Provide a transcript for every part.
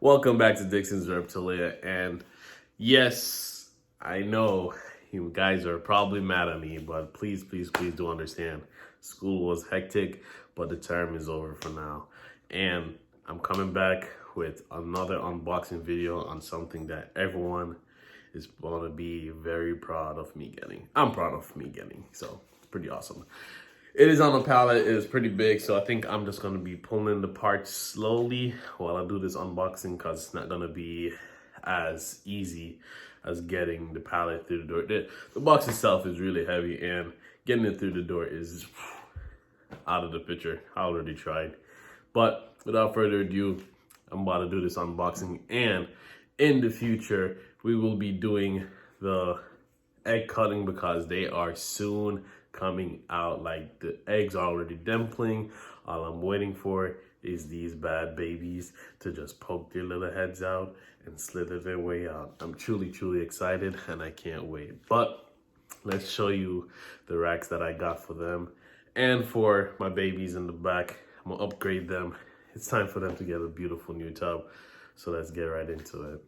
Welcome back to Dixon's Reptillia, and yes, I know you guys are probably mad at me, but please do understand. School was hectic, but the term is over for now. And I'm coming back with another unboxing video on something that everyone is going to be very proud of me getting. I'm proud of me getting, so it's pretty awesome. It is on a pallet. It is pretty big, so I think I'm just gonna be pulling the parts slowly while I do this unboxing, because it's not gonna be as easy as getting the pallet through the door. The box itself is really heavy, and getting it through the door is out of the picture. I already tried. But without further ado, I'm about to do this unboxing, and in the future, we will be doing the egg cutting because they are soon coming out. Like, the eggs are already dimpling. All I'm waiting for is these bad babies to just poke their little heads out and slither their way out. I'm truly excited, and I can't wait. But let's show you the racks that I got for them and for my babies in the back. I'm gonna upgrade them. It's time for them to get a beautiful new tub. So let's get right into it.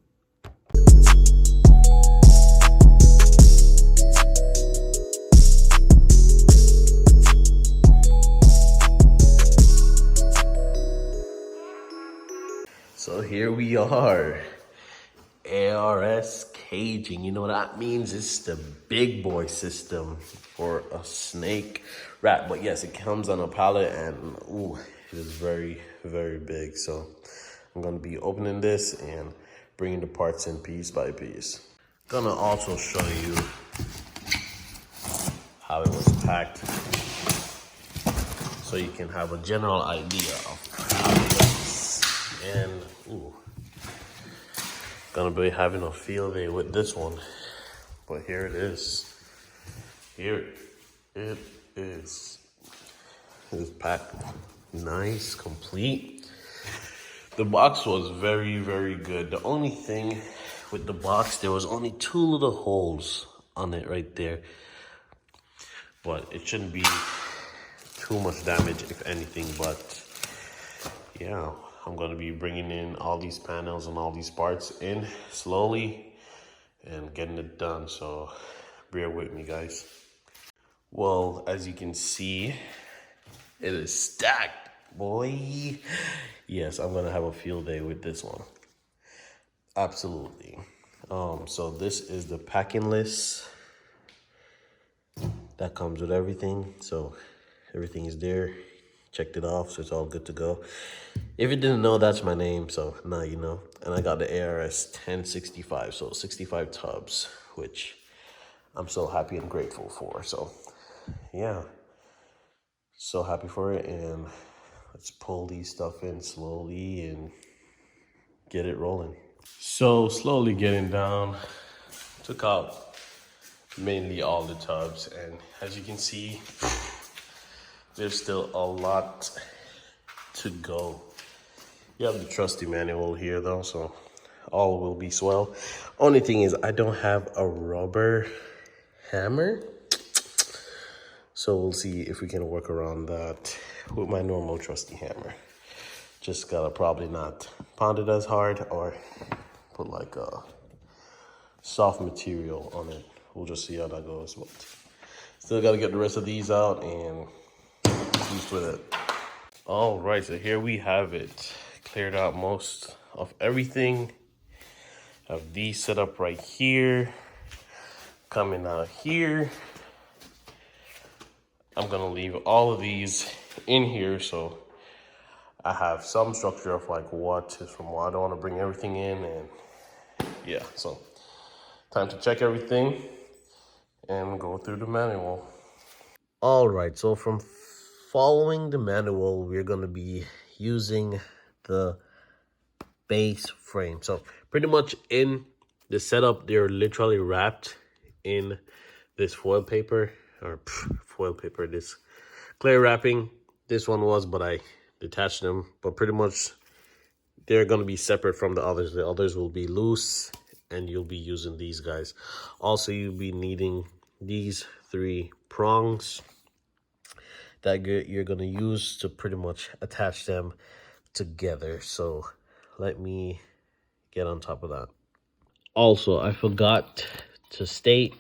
So here we are, ARS caging. You know what that means? It's the big boy system for a snake rat. But yes, it comes on a pallet, and ooh, it is very big. So I'm gonna be opening this and bringing the parts in piece by piece. Gonna also show you how it was packed, so you can have a general idea of how it is. And ooh, gonna be having a field day with this one, but here it is. Here it is. It's packed nice, complete. The box was very good. The only thing with the box, there was only 2 little holes on it right there, but it shouldn't be too much damage, if anything. But yeah, I'm gonna be bringing in all these panels and all these parts in slowly and getting it done, so bear with me, guys. Well, as you can see, it is stacked, boy. Yes, I'm gonna have a field day with this one. Absolutely. So this is the packing list that comes with everything. So everything is there. Checked it off, so it's all good to go. If you didn't know, that's my name, so now you know. And I got the ARS 1065, so 65 tubs, which I'm so happy and grateful for. So yeah, so happy for it. And let's pull these stuff in slowly and get it rolling. So slowly getting down, took out mainly all the tubs, and as you can see, there's still a lot to go. You have the trusty manual here though, so all will be swell. Only thing is, I don't have a rubber hammer, so we'll see if we can work around that with my normal trusty hammer. Just gotta probably not pound it as hard, or put like a soft material on it. We'll just see how that goes. But still gotta get the rest of these out and used with it. All right, so here we have it. Cleared out most of everything. Have these set up right here. Coming out here. I'm gonna leave all of these in here, so I have some structure of like what is from what. I don't want to bring everything in, and yeah, so time to check everything and go through the manual. All right, so from following the manual, we're going to be using the base frame. So pretty much in the setup, they're literally wrapped in this foil paper, this clear wrapping. This one was, but I detached them. But pretty much they're going to be separate from the others. The others will be loose, and you'll be using these guys. Also, you'll be needing these 3 prongs that you're going to use to pretty much attach them together. So let me get on top of that. Also, I forgot to state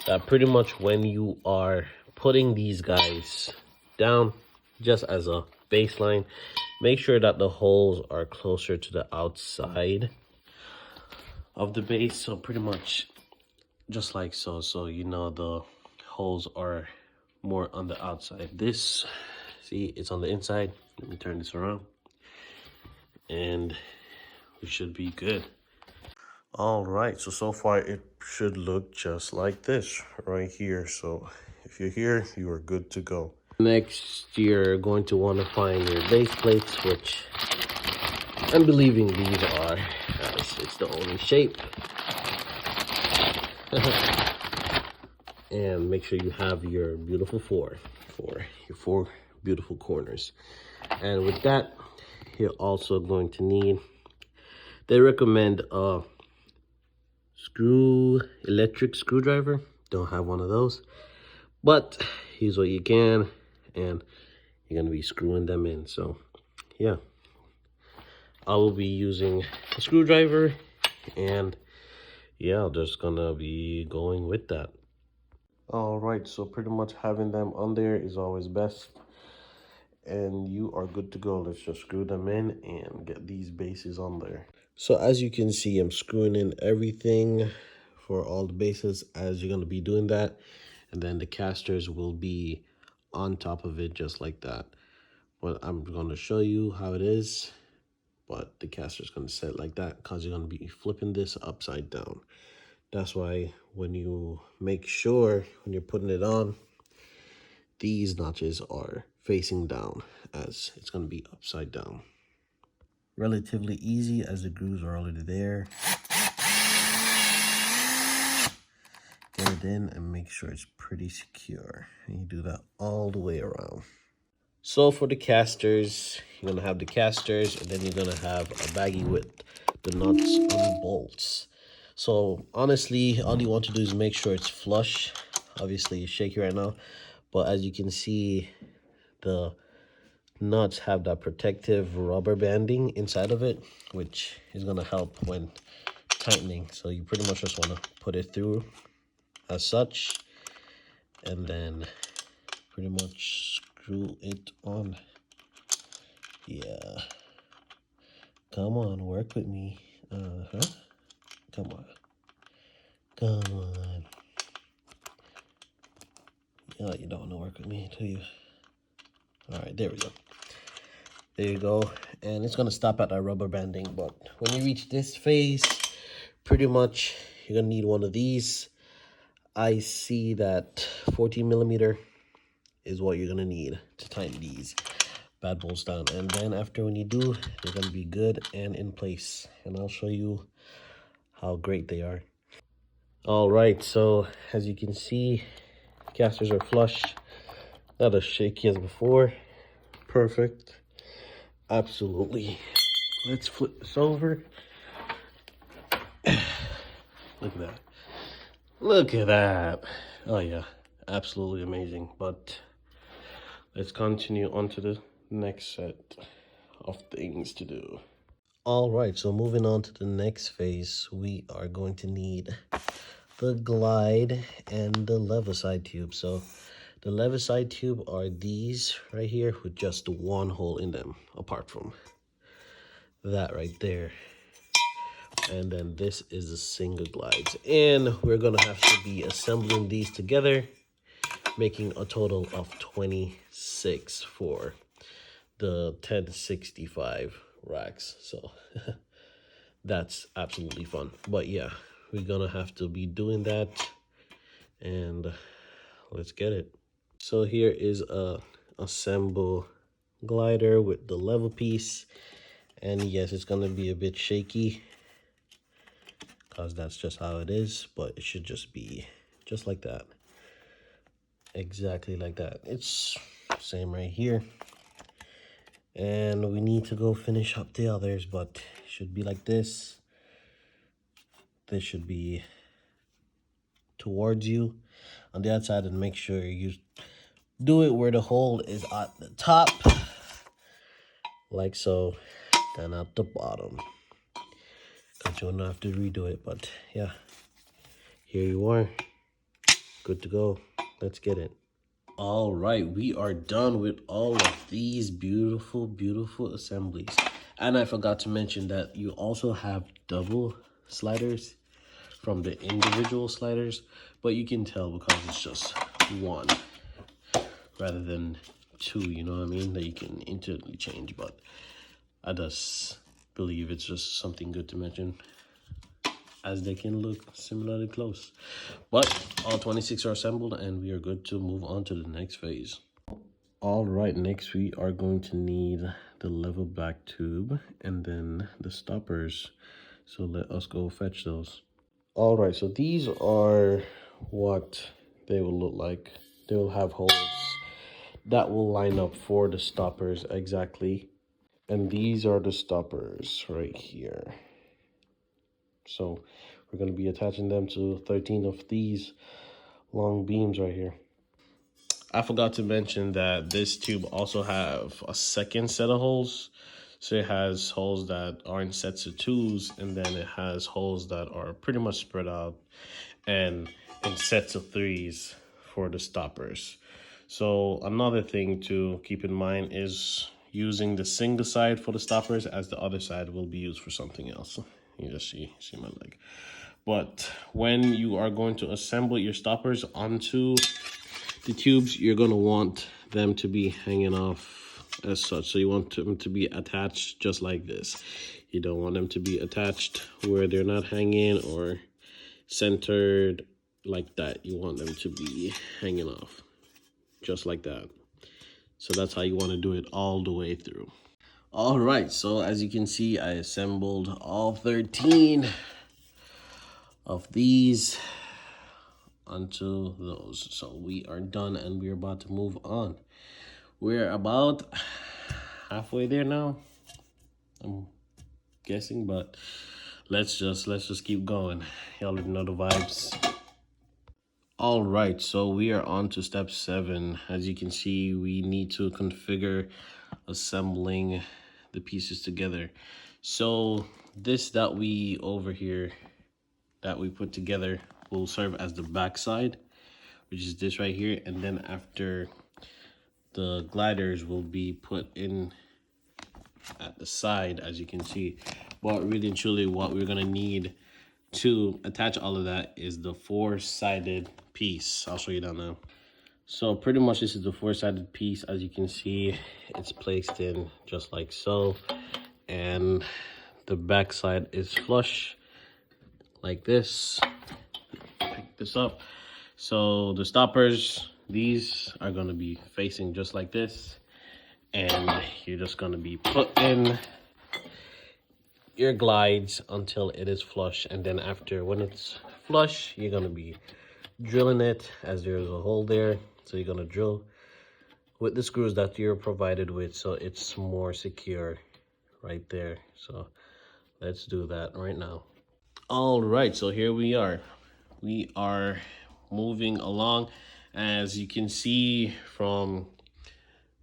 that pretty much when you are putting these guys down, just as a baseline, make sure that the holes are closer to the outside of the base. So pretty much just like so. So you know the holes are more on the outside. This, see, it's on the inside. Let me turn this around. And we should be good. All right, so far it should look just like this right here. So if you're here, you are good to go. Next, you're going to want to find your base plates, which I'm believing these are, as it's the only shape. And make sure you have your beautiful four beautiful corners. And with that, you're also going to need, they recommend a electric screwdriver. Don't have one of those, but use what you can, and you're gonna be screwing them in. So yeah, I will be using a screwdriver, and yeah, I'm just gonna be going with that. All right, so pretty much having them on there is always best, and you are good to go. Let's just screw them in and get these bases on there. So as you can see, I'm screwing in everything for all the bases as you're going to be doing that. And then the casters will be on top of it just like that. But I'm going to show you how it is. But the caster is going to set like that because you're going to be flipping this upside down. That's why when you make sure when you're putting it on, these notches are facing down as it's going to be upside down. Relatively easy as the grooves are already there. Get it in and make sure it's pretty secure. And you do that all the way around. So for the casters, you're gonna have the casters, and then you're gonna have a baggie with the nuts and bolts. So honestly, all you want to do is make sure it's flush. Obviously, it's shaky right now, but as you can see, the nuts have that protective rubber banding inside of it, which is gonna help when tightening. So you pretty much just want to put it through as such, and then pretty much screw it on. Yeah, come on, work with me. Come on, come on. Yeah, you don't want to work with me, do you? All right, there we go. There you go. And it's gonna stop at that rubber banding, but when you reach this phase, pretty much you're gonna need one of these. I see that 14 millimeter is what you're gonna need to tighten these bad bolts down. And then after when you do, they're gonna be good and in place. And I'll show you how great they are. All right, so as you can see, casters are flush, not as shaky as before. Perfect. Absolutely. Let's flip this over. Look at that. Look at that. Oh yeah, absolutely amazing. But let's continue on to the next set of things to do. All right, so moving on to the next phase, we are going to need the glide and the Leviside tube. So the Leviside tube are these right here with just one hole in them, apart from that right there. And then this is the single glides. And we're gonna have to be assembling these together, making a total of 26 for the 1065 racks. So that's absolutely fun. But yeah, we're gonna have to be doing that, and let's get it. So here is a assemble glider with the level piece, and yes, it's gonna be a bit shaky because that's just how it is, but it should just be just like that, exactly like that. It's same right here, and we need to go finish up the others, but it should be like this. This should be towards you on the outside, and make sure you do it where the hole is at the top, like so, then at the bottom. because you'll not have to redo it. But yeah, here you are, good to go. Let's get it. All right, we are done with all of these beautiful, beautiful assemblies. And I forgot to mention that you also have double sliders from the individual sliders, but you can tell because it's just one rather than two, you know what I mean, that you can interchange. But I just believe it's just something good to mention, as they can look similarly close. But all 26 are assembled and we are good to move on to the next phase. All right, next we are going to need the level back tube and then the stoppers. So let us go fetch those. All right, so these are what they will look like. They will have holes that will line up for the stoppers exactly. And these are the stoppers right here. So we're going to be attaching them to 13 of these long beams right here. I forgot to mention that this tube also have a second set of holes. So it has holes that are in sets of twos, and then it has holes that are pretty much spread out and in sets of threes for the stoppers. So another thing to keep in mind is using the single side for the stoppers, as the other side will be used for something else. You just see my leg. But when you are going to assemble your stoppers onto the tubes, you're going to want them to be hanging off as such. So you want them to be attached just like this. You don't want them to be attached where they're not hanging or centered like that. You want them to be hanging off just like that. So that's how you want to do it all the way through. All right, so as you can see, I assembled all 13 of these onto those. So we are done and we're about to move on. We're about halfway there now, I'm guessing, but let's just keep going. Y'all know the vibes. All right, so we are on to step 7. As you can see, we need to configure assembling the pieces together. So this that we over here that we put together will serve as the back side, which is this right here, and then after the gliders will be put in at the side, as you can see. But really and truly what we're gonna need to attach all of that is the 4-sided piece. I'll show you that now. So pretty much this is the 4-sided piece. As you can see, it's placed in just like so, and the back side is flush like this. Pick this up. So the stoppers, these are going to be facing just like this, and you're just going to be putting your glides until it is flush, and then after, when it's flush, you're going to be drilling it, as there's a hole there. So you're going to drill with the screws that you're provided with, so it's more secure right there. So let's do that right now. All right, so here we are moving along. As you can see from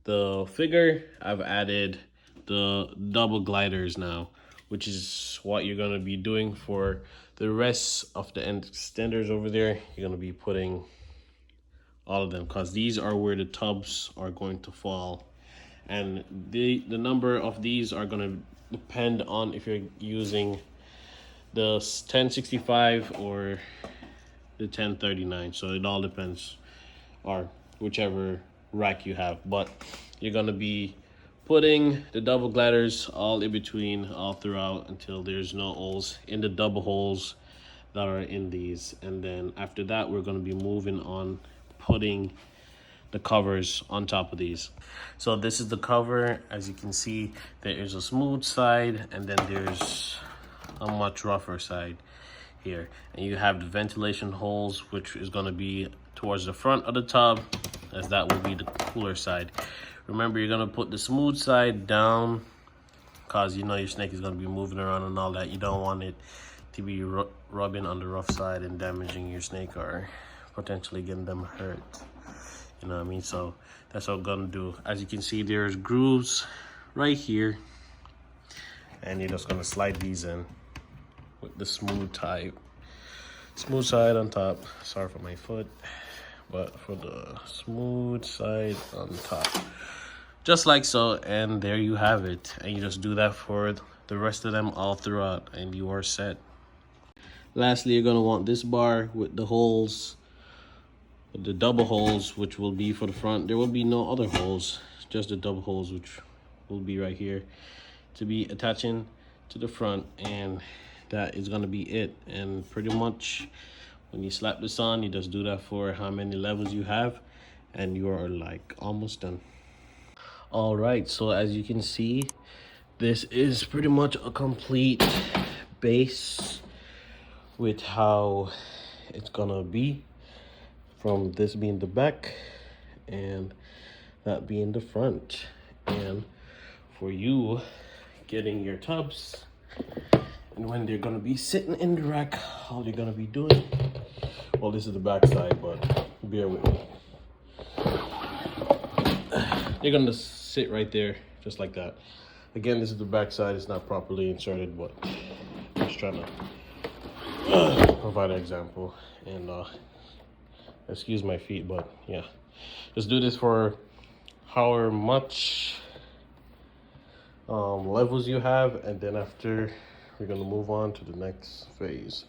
the figure, I've added the double gliders now, which is what you're going to be doing for the rest of the extenders over there. You're going to be putting all of them, because these are where the tubs are going to fall, and the number of these are going to depend on if you're using the 1065 or the 1039. So it all depends, or whichever rack you have. But you're going to be putting the double gliders all in between, all throughout, until there's no holes in the double holes that are in these. And then after that, we're going to be moving on putting the covers on top of these. So this is the cover. As you can see, there is a smooth side, and then there's a much rougher side here, and you have the ventilation holes, which is going to be towards the front of the tub, as that will be the cooler side. Remember, you're going to put the smooth side down, because you know your snake is going to be moving around and all that. You don't want it to be rubbing on the rough side and damaging your snake or potentially getting them hurt. You know what I mean? So that's what I'm gonna do. As you can see, there's grooves right here, and you're just gonna slide these in with the smooth side on top. Sorry for my foot, but for the smooth side on top, just like so. And there you have it. And you just do that for the rest of them all throughout, and you are set. Lastly, you're gonna want this bar with the holes, the double holes, which will be for the front. There will be no other holes, just the double holes, which will be right here to be attaching to the front. And that is gonna be it. And pretty much when you slap this on, you just do that for how many levels you have, and you are like almost done. All right, so as you can see, this is pretty much a complete base with how it's gonna be, from this being the back and that being the front. And for you getting your tubs, and when they're gonna be sitting in the rack, all you're gonna be doing, well, this is the back side, but bear with me. They're gonna sit right there just like that. Again, this is the back side. It's not properly inserted, but I'm just trying to provide an example. And excuse my feet, but yeah, just do this for however much levels you have, and then after we're gonna move on to the next phase.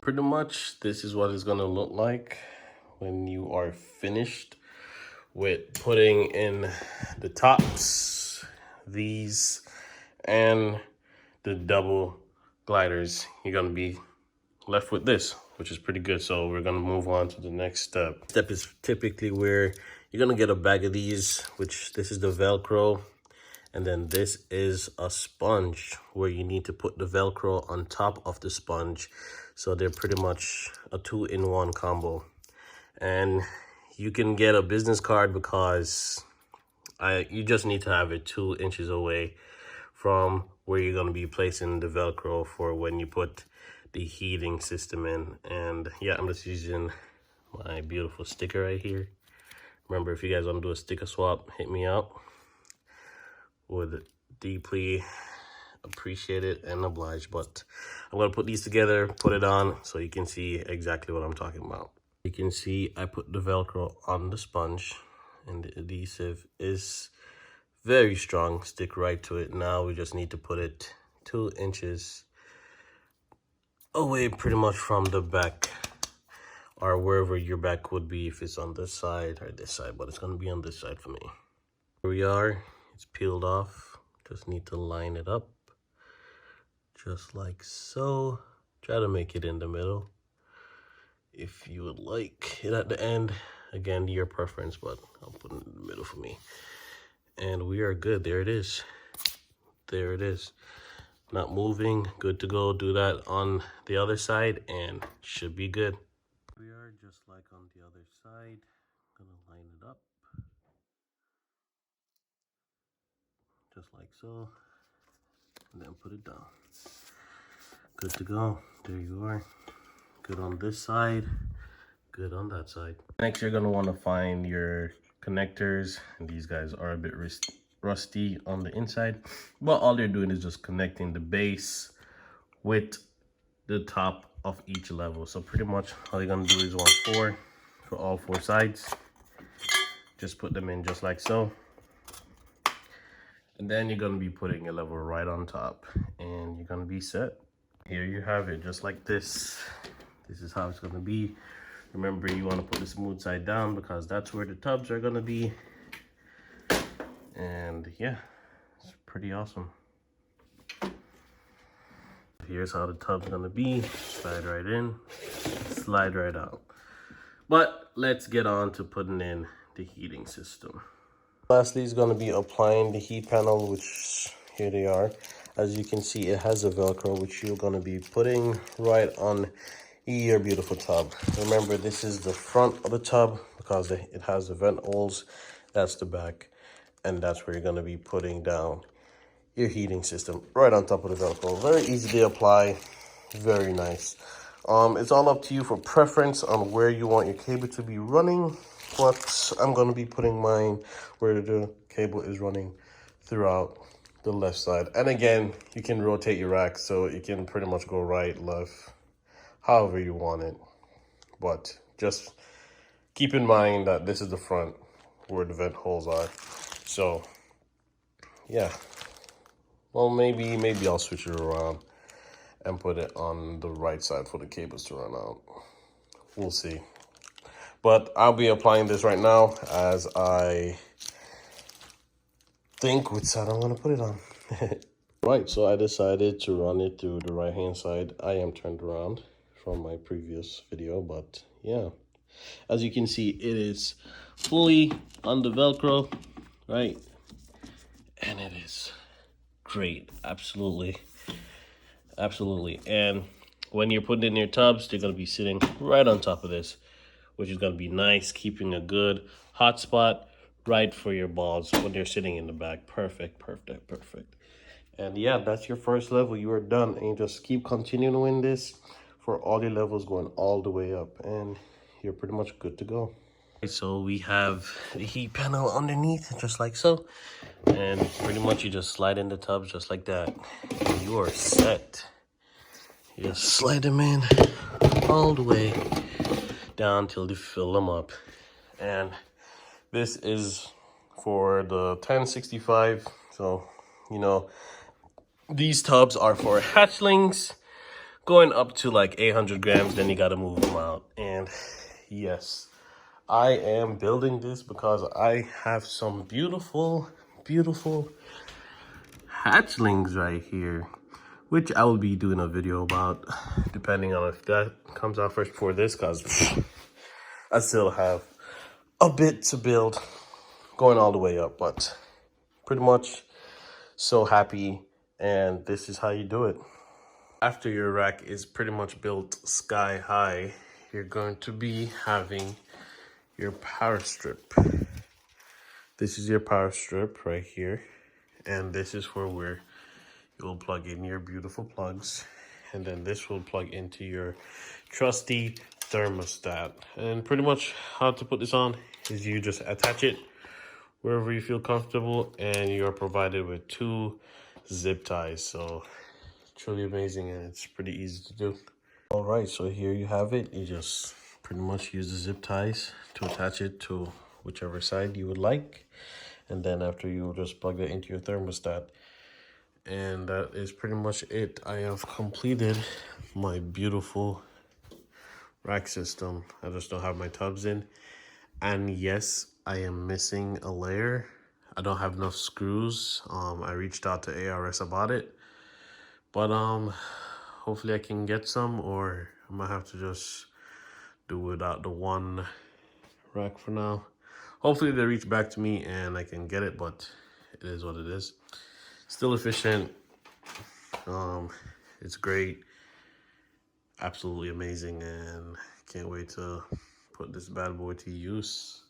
Pretty much this is what it's gonna look like when you are finished with putting in the tops, these, and the double gliders. You're gonna be left with this, which is pretty good. So we're gonna move on to the next step. Step is typically where you're gonna get a bag of these, which this is the Velcro, and then this is a sponge where you need to put the Velcro on top of the sponge. So they're pretty much a 2-in-1 combo. And you can get a business card because you just need to have it 2 inches away from where you're gonna be placing the Velcro for when you put the heating system in. And yeah, I'm just using my beautiful sticker right here. Remember, if you guys want to do a sticker swap, hit me up. Would deeply appreciate it and oblige. But I'm gonna put these together, put it on, so you can see exactly what I'm talking about. You can see I put the Velcro on the sponge, and the adhesive is very strong. Stick right to it. Now we just need to put it 2 inches away, pretty much from the back, or wherever your back would be, if it's on this side or this side, but it's gonna be on this side for me. Here we are. It's peeled off. Just need to line it up just like so. Try to make it in the middle if you would like it at the end. Again, your preference, but I'll put it in the middle for me. And we are good. There it is. There it is. Not moving. Good to go. Do that on the other side and should be good. We are just like on the other side. Gonna line it up just like so, and then put it down. Good to go. There you are. Good on this side, good on that side. Next, you're gonna want to find your connectors, and these guys are a bit rusty on the inside, but all they're doing is just connecting the base with the top of each level. So pretty much all you're gonna do is want 4 for all 4 sides. Just put them in just like so. And then you're gonna be putting a level right on top, and you're gonna be set. Here you have it, just like this. This is how it's gonna be. Remember, you wanna put the smooth side down because that's where the tubs are gonna be. And yeah, it's pretty awesome. Here's how the tub's gonna be. Slide right in, slide right out. But let's get on to putting in the heating system. Lastly, is going to be applying the heat panel, which here they are. As you can see, it has a Velcro, which you're going to be putting right on your beautiful tub. Remember, this is the front of the tub because it has the vent holes. That's the back, and that's where you're going to be putting down your heating system right on top of the Velcro. Very easy to apply, very nice. It's all up to you for preference on where you want your cable to be running, but I'm going to be putting mine where the cable is running throughout the left side. And again, you can rotate your rack so it can pretty much go right, left, however you want it. But just keep in mind that this is the front where the vent holes are. So yeah, well, maybe I'll switch it around and put it on the right side for the cables to run out. We'll see. But I'll be applying this right now as I think which side I want to put it on. Right, so I decided to run it through the right hand side. I am turned around from my previous video, but yeah. As you can see, it is fully on the Velcro, right? And it is great, absolutely. And when you're putting in your tubs, they're gonna be sitting right on top of this, which is gonna be nice, keeping a good hot spot right for your balls when they're sitting in the bag. Perfect. And yeah, that's your first level. You are done, and you just keep continuing this for all your levels going all the way up, and you're pretty much good to go. So we have the heat panel underneath, just like so, and pretty much you just slide in the tubs just like that, and you are set. You just slide them in all the way down till you fill them up. And this is for the 1065, so you know these tubs are for hatchlings going up to like 800 grams, then you got to move them out. And yes, I am building this because I have some beautiful hatchlings right here, which I will be doing a video about, depending on if that comes out first before this, because I still have a bit to build going all the way up. But pretty much so happy, and this is how you do it. After your rack is pretty much built sky high, you're going to be having your power strip. This is your power strip right here, and this is for where you'll plug in your beautiful plugs, and then this will plug into your trusty thermostat. And pretty much how to put this on is you just attach it wherever you feel comfortable, and you're provided with 2 zip ties. So truly amazing, and it's pretty easy to do. All right, so here you have it. You just pretty much use the zip ties to attach it to whichever side you would like, and then after, you will just plug it into your thermostat. And that is pretty much it. I have completed my beautiful rack system. I just don't have my tubs in, and yes, I am missing a layer. I don't have enough screws. I reached out to ARS about it, but hopefully I can get some, or I might have to just do without the one rack for now. Hopefully they reach back to me and I can get it, but it is what it is. Still efficient. It's great, absolutely amazing, and can't wait to put this bad boy to use,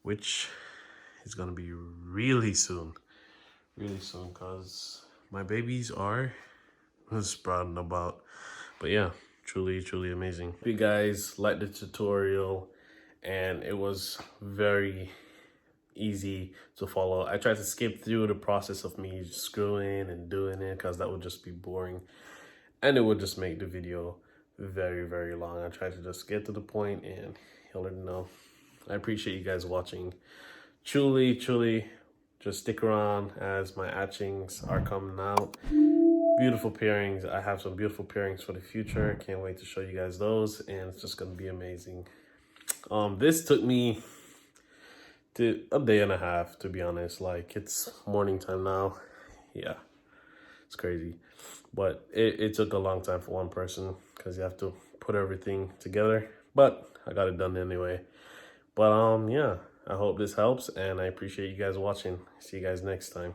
which is gonna be really soon, because my babies are sprouting about. But yeah, truly amazing. Hope you guys liked the tutorial, and it was very easy to follow. I tried to skip through the process of me screwing and doing it, because that would just be boring and it would just make the video very long. I tried to just get to the point, and you'll let me know. I appreciate you guys watching. Truly just stick around as my hatchings are coming out. Beautiful pairings. I have some beautiful pairings for the future. Can't wait to show you guys those, and it's just gonna be amazing. This took me to a day and a half, to be honest. Like, it's morning time now. Yeah, it's crazy, but it took a long time for one person, because you have to put everything together, but I got it done anyway. But yeah, I hope this helps, and I appreciate you guys watching. See you guys next time.